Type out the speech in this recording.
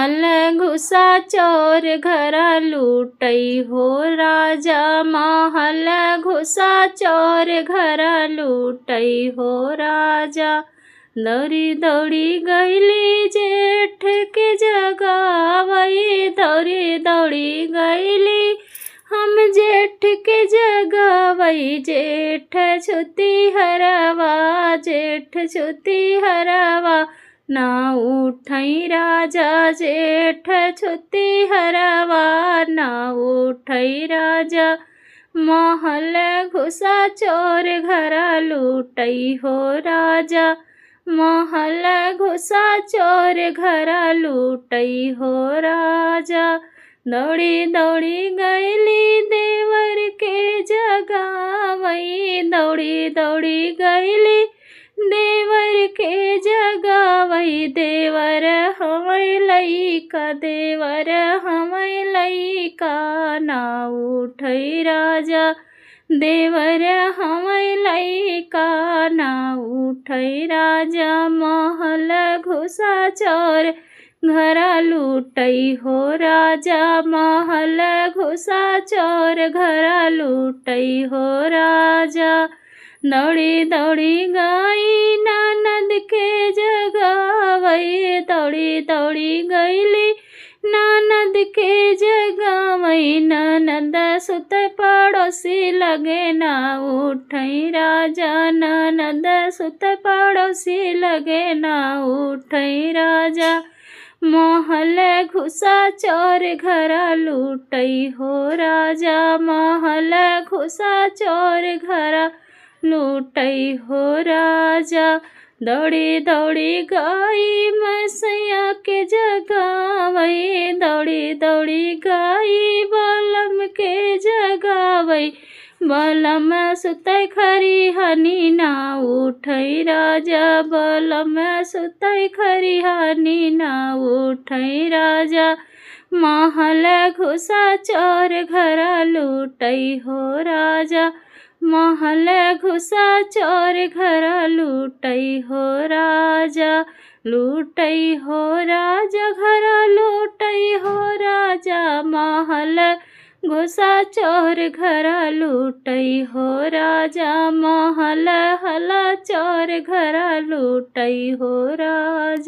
महल घुसा चोर घरा लूटई हो राजा। महल घुसा चोर घरा लूटई हो राजा। दौड़ी दौड़ी गईली जेठ के जगावई। दौड़ी दौड़ी गईली हम जेठ के जगावई। जेठ छुती हरवा, जेठ छुती हरवा ना उठई राजा। जेठ छुती हरवा ना उठई राजा। महल घुसा चोर घरा लूटई हो राजा। महल घुसा चोर घरा लूटई हो राजा। दौड़ी दौड़ी गईली देवर के जगावई। दौड़ी दौड़ी गईली देवर के जगावई। देवर हवै लइका, देवर हवै लइका ना उठई राजा। देवर हवै लइका ना उठई राजा। महल घुसा चोर घरा लूटई हो राजा। महल घुसा चोर घरा लूटई हो राजा। दौड़ी दौड़ी गई ननद के जगावई। दौड़ी दौड़ी गईली ननद के जगावई। ननद सुत पड़ोसी लगे ना उठई राजा। ननद सुत पड़ोसी लगे ना उठई राजा। महल घुसा चोर घरा लूटई हो राजा। महल घुसा चोर घरा लूटई हो राजा। दौड़ी दौड़ी गई मसैया के जगावई। दौड़ी दौड़ी गई बलम के जगावई। बलम सुतई खरिहानी ना उठई राजा। बलम सुतई खरिहानी ना उठई राजा। महल घुसा चोर घरा लूटई हो राजा। महल घुसा चोर घरा लूटई हो राजा। लूटई हो राजा घरा लूटई हो राजा। महल घुसा चोर घरा लूटई हो राजा। महल हला चोर घरा लूटई हो राजा।